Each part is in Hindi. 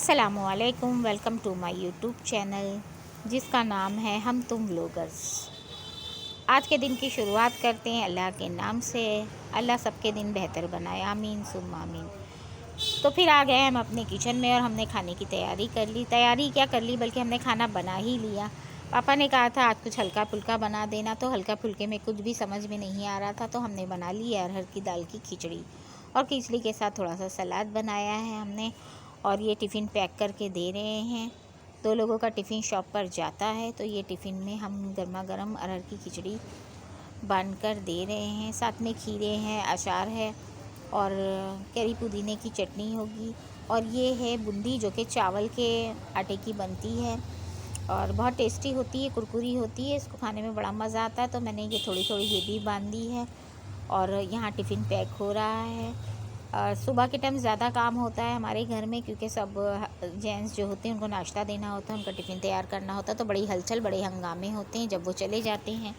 अस्सलामुअलैकुम, welcome to my YouTube channel जिसका नाम है हम तुम व्लॉगर्स। आज के दिन की शुरुआत करते हैं अल्लाह के नाम से। अल्लाह सबके दिन बेहतर बनाए, आमीन सुम्मा आमीन। तो फिर आ गए हम अपने किचन में और हमने खाने की तैयारी कर ली। तैयारी क्या कर ली, बल्कि हमने खाना बना ही लिया। पापा ने कहा था आज कुछ हल्का फुल्का बना देना, तो हल्का फुल्के में कुछ भी समझ में नहीं आ रहा था, तो हमने बना ली अरहर की दाल की खिचड़ी। और खिचड़ी के साथ थोड़ा सा सलाद बनाया है हमने। और ये टिफ़िन पैक करके दे रहे हैं। 2 लोगों का टिफ़िन शॉप पर जाता है, तो ये टिफ़िन में हम गर्मा गर्म अरहर की खिचड़ी बांध कर दे रहे हैं। साथ में खीरे हैं, अचार है और करी पुदीने की चटनी होगी। और ये है बूंदी, जो कि चावल के आटे की बनती है और बहुत टेस्टी होती है, कुरकुरी होती है। इसको खाने में बड़ा मज़ा आता है। तो मैंने ये थोड़ी थोड़ी ये भी बांध दी है। और यहाँ टिफ़िन पैक हो रहा है। सुबह के टाइम ज़्यादा काम होता है हमारे घर में, क्योंकि सब जेंट्स जो होते हैं उनको नाश्ता देना होता है, उनका टिफ़िन तैयार करना होता है। तो बड़ी हलचल, बड़े हंगामे होते हैं। जब वो चले जाते हैं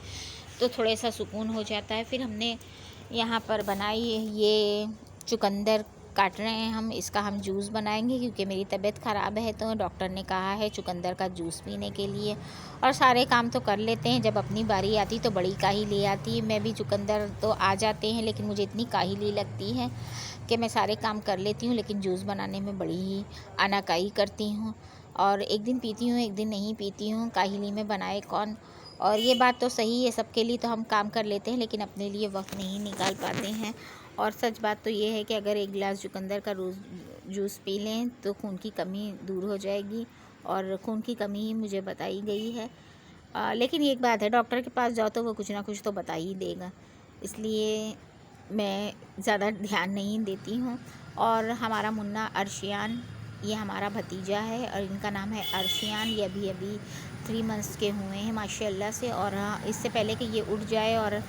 तो थोड़ा सा सुकून हो जाता है। फिर हमने यहाँ पर बनाई ये चुकंदर काट रहे हैं हम। इसका हम जूस बनाएंगे, क्योंकि मेरी तबीयत ख़राब है तो डॉक्टर ने कहा है चुकंदर का जूस पीने के लिए। और सारे काम तो कर लेते हैं, जब अपनी बारी आती तो बड़ी काहिली आती है। मैं भी चुकंदर तो आ जाते हैं, लेकिन मुझे इतनी काहिली लगती है कि मैं सारे काम कर लेती हूँ, लेकिन जूस बनाने में बड़ी ही आनाकाई करती हूँ। और एक दिन पीती हूँ, एक दिन नहीं पीती हूँ। काहिली में बनाए कौन। और ये बात तो सही है, सबके लिए तो हम काम कर लेते हैं, लेकिन अपने लिए वक्त नहीं निकाल पाते हैं। और सच बात तो ये है कि अगर एक गिलास चुकंदर का रोज़ जूस पी लें तो खून की कमी दूर हो जाएगी। और खून की कमी ही मुझे बताई गई है। लेकिन एक बात है, डॉक्टर के पास जाओ तो वो कुछ ना कुछ तो बता ही देगा, इसलिए मैं ज़्यादा ध्यान नहीं देती हूँ। और हमारा मुन्ना अर्शियान, ये हमारा भतीजा है और इनका नाम है अर्शियान। ये अभी अभी 3 मंथ्स के हुए हैं माशाल्लाह से। और इससे पहले कि ये उठ जाए और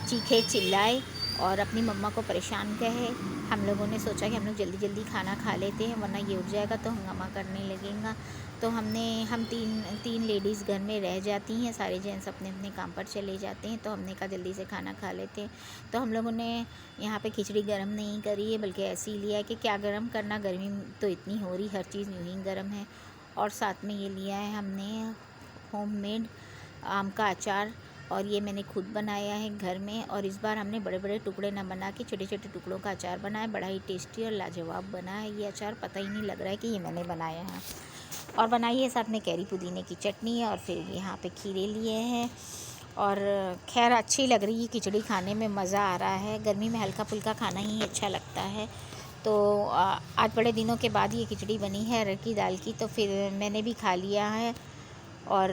चीखे चिल्लाए और अपनी मम्मा को परेशान कहे, हम लोगों ने सोचा कि हम लोग जल्दी जल्दी खाना खा लेते हैं, वरना ये उठ जाएगा तो हंगामा करने लगेगा। तो हम तीन लेडीज़ घर में रह जाती हैं, सारे जेंट्स अपने अपने काम पर चले जाते हैं। तो हमने कहा जल्दी से खाना खा लेते हैं। तो हम लोगों ने यहाँ पे खिचड़ी गरम नहीं करी है, बल्कि ऐसे ही लिया है कि क्या गरम करना, गर्मी तो इतनी हो रही, हर चीज़ यूँ ही गरम है। और साथ में ये लिया है हमने होममेड आम का अचार, और ये मैंने खुद बनाया है घर में। और इस बार हमने बड़े बड़े टुकड़े ना बना के छोटे छोटे टुकड़ों का अचार बनाया। बड़ा ही टेस्टी और लाजवाब बना है ये अचार, पता ही नहीं लग रहा है कि ये मैंने बनाया है। और बनाई है साथ में कैरी पुदीने की चटनी, और फिर यहाँ पे खीरे लिए हैं। और खैर अच्छी लग रही है खिचड़ी, खाने में मज़ा आ रहा है। गर्मी में हल्का फुल्का खाना ही अच्छा लगता है। तो आज बड़े दिनों के बाद ये खिचड़ी बनी है अरहर की दाल की, तो फिर मैंने भी खा लिया है। और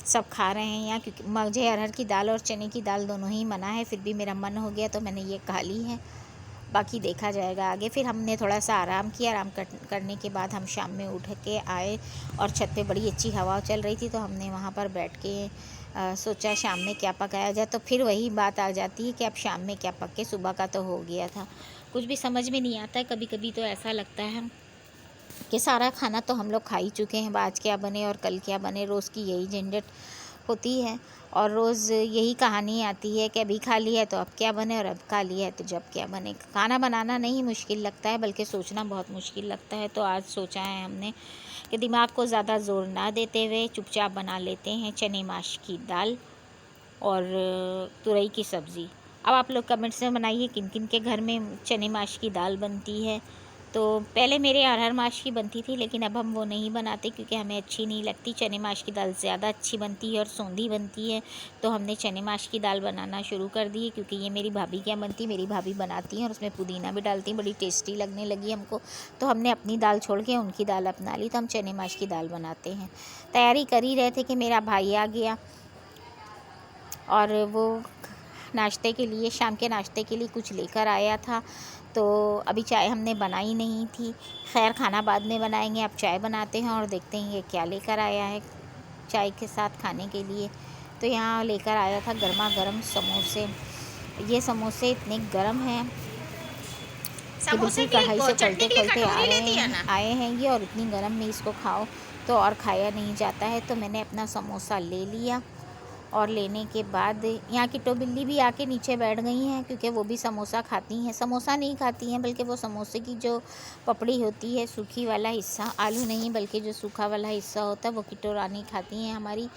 सब खा रहे हैं यहाँ, क्योंकि मुझे अरहर की दाल और चने की दाल दोनों ही मना है। फिर भी मेरा मन हो गया तो मैंने ये खा ली है, बाकी देखा जाएगा आगे। फिर हमने थोड़ा सा आराम किया। आराम करने के बाद हम शाम में उठ के आए और छत पे बड़ी अच्छी हवा चल रही थी, तो हमने वहाँ पर बैठ के सोचा शाम में क्या पकाया जाए। तो फिर वही बात आ जाती है कि अब शाम में क्या पके, सुबह का तो हो गया था। कुछ भी समझ में नहीं आता है। कभी कभी तो ऐसा लगता है कि सारा खाना तो हम लोग खा ही चुके हैं, आज क्या बने और कल क्या बने। रोज़ की यही झंझट होती है और रोज़ यही कहानी आती है कि अभी खा लिया है तो अब क्या बने, और अब खा लिया है तो जब क्या बने। खाना बनाना नहीं मुश्किल लगता है, बल्कि सोचना बहुत मुश्किल लगता है। तो आज सोचा है हमने कि दिमाग को ज़्यादा ज़ोर ना देते हुए चुपचाप बना लेते हैं चने माश की दाल और तुरई की सब्ज़ी। अब आप लोग कमेंट्स में बनाइए किन किन के घर में चने माश की दाल बनती है। तो पहले मेरे अरहर माश की बनती थी, लेकिन अब हम वो नहीं बनाते, क्योंकि हमें अच्छी नहीं लगती। चने माश की दाल ज़्यादा अच्छी बनती है और सौंधी बनती है। तो हमने चने माश की दाल बनाना शुरू कर दी है, क्योंकि ये मेरी भाभी क्या बनती, मेरी भाभी बनाती हैं और उसमें पुदीना भी डालती हैं, बड़ी टेस्टी लगने लगी हमको। तो हमने अपनी दाल छोड़ के उनकी दाल अपना ली, तो हम चने माश की दाल बनाते हैं। तैयारी कर ही रहे थे कि मेरा भाई आ गया और वो नाश्ते के लिए, शाम के नाश्ते के लिए कुछ लेकर आया था। तो अभी चाय हमने बनाई नहीं थी। खैर खाना बाद में बनाएंगे, अब चाय बनाते हैं और देखते हैं ये क्या लेकर आया है चाय के साथ खाने के लिए। तो यहाँ लेकर आया था गर्मा गर्म समोसे। ये समोसे इतने गर्म हैं कि बिल्कुल कढ़ाई से खौलते खौलते आए हैं ये, और इतनी गर्म में इसको खाओ तो और खाया नहीं जाता है। तो मैंने अपना समोसा ले लिया और लेने के बाद यहाँ की बिल्ली भी आके नीचे बैठ गई हैं, क्योंकि वो भी समोसा खाती हैं। समोसा नहीं खाती हैं, बल्कि वो समोसे की जो पपड़ी होती है, सूखी वाला हिस्सा, आलू नहीं बल्कि जो सूखा वाला हिस्सा होता है, वो किट्टू रानी खाती हैं हमारी।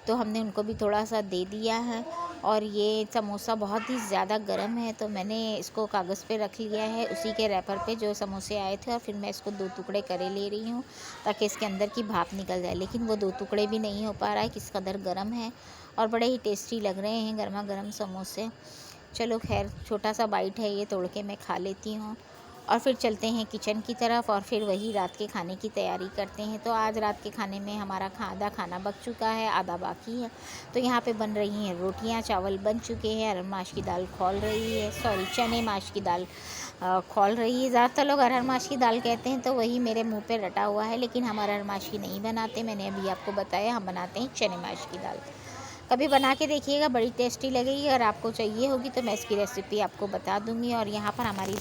तो हमने उनको भी थोड़ा सा दे दिया है। और ये समोसा बहुत ही ज़्यादा गर्म है, तो मैंने इसको कागज़ पे रख लिया है, उसी के रैपर पे जो समोसे आए थे, और फिर मैं इसको 2 टुकड़े करे ले रही हूँ ताकि इसके अंदर की भाप निकल जाए। लेकिन वो 2 टुकड़े भी नहीं हो पा रहा है, किस कदर गर्म है, और बड़े ही टेस्टी लग रहे हैं गर्मा गर्म समोसे। चलो खैर, छोटा सा बाइट है ये, तोड़ के मैं खा लेती हूँ। और फिर चलते हैं किचन की तरफ, और फिर वही रात के खाने की तैयारी करते हैं। तो आज रात के खाने में हमारा आधा खाना बच चुका है, आधा बाकी है। तो यहाँ पे बन रही हैं रोटियाँ, चावल बन चुके हैं, अरहर माश की दाल खौल रही है, सॉरी चने माश की दाल खौल रही है। ज़्यादातर लोग अरहर माश की दाल कहते हैं, तो वही मेरे मुँह पे रटा हुआ है, लेकिन हम अरहर माश की नहीं बनाते। मैंने अभी आपको बताया, हम बनाते हैं चने माश की दाल। कभी बना के देखिएगा, बड़ी टेस्टी लगेगी। अगर आपको चाहिए होगी तो मैं इसकी रेसिपी आपको बता दूँगी। और यहाँ पर हमारी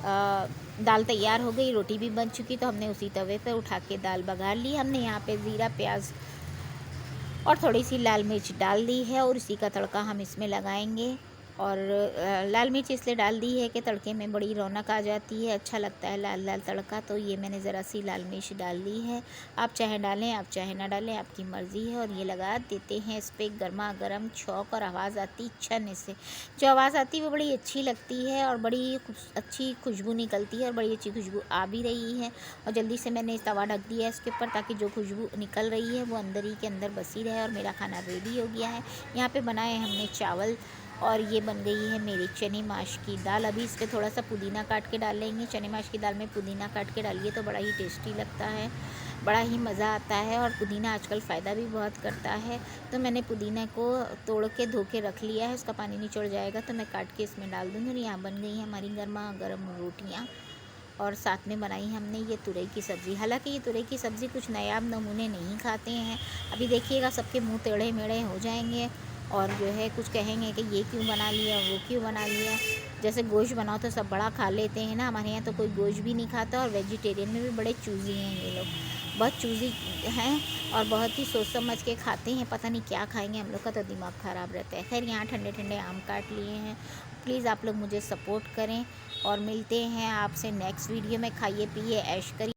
दाल तैयार हो गई, रोटी भी बन चुकी, तो हमने उसी तवे पे उठा के दाल बघार ली। हमने यहाँ पे ज़ीरा, प्याज और थोड़ी सी लाल मिर्च डाल दी है, और इसी का तड़का हम इसमें लगाएंगे। और लाल मिर्च इसलिए डाल दी है कि तड़के में बड़ी रौनक आ जाती है, अच्छा लगता है लाल लाल तड़का। तो ये मैंने ज़रा सी लाल मिर्च डाल दी है। आप चाहे डालें, आप चाहे ना डालें, आपकी मर्ज़ी है। और ये लगा देते हैं इस पर गर्मा गर्म छौंक, और आवाज़ आती छन से। जो आवाज़ आती है वो बड़ी अच्छी लगती है, और बड़ी अच्छी खुशबू निकलती है, और बड़ी अच्छी खुशबू आ भी रही है। और जल्दी से मैंने तवा ढक दिया है इसके ऊपर, ताकि जो खुशबू निकल रही है वो अंदर ही के अंदर बसी रहे। और मेरा खाना रेडी हो गया है। यहाँ पे बनाए हमने चावल, और ये बन गई है मेरी चने माश की दाल। अभी इस पर थोड़ा सा पुदीना काट के डाल लेंगे। चने माश की दाल में पुदीना काट के डालिए तो बड़ा ही टेस्टी लगता है, बड़ा ही मज़ा आता है। और पुदीना आजकल फ़ायदा भी बहुत करता है। तो मैंने पुदीना को तोड़ के धो के रख लिया है, उसका पानी निचोड़ जाएगा तो मैं काट के इसमें डाल दूँगी। और यहाँ बन गई हमारी गर्मा गर्म रोटियाँ, और साथ में बनाई हमने ये तुरई की सब्ज़ी। हालांकि ये तुरई की सब्ज़ी कुछ नायाब नमूने नहीं खाते हैं। अभी देखिएगा सबके मुंह टेढ़े मेढ़े हो जाएंगे, और जो है कुछ कहेंगे कि ये क्यों बना लिया, वो क्यों बना लिया। जैसे गोश्त बनाओ तो सब बड़ा खा लेते हैं ना, हमारे यहाँ तो कोई गोश्त भी नहीं खाता। और वेजिटेरियन में भी बड़े चूज़ी हैं ये लोग, बहुत चूज़ी हैं, और बहुत ही सोच समझ के खाते हैं। पता नहीं क्या खाएंगे, हम लोग का तो दिमाग ख़राब रहता है। खैर, यहाँ ठंडे ठंडे आम काट लिए हैं। प्लीज़ आप लोग मुझे सपोर्ट करें, और मिलते हैं आपसे नेक्स्ट वीडियो में। खाइए पिए ऐश करिए।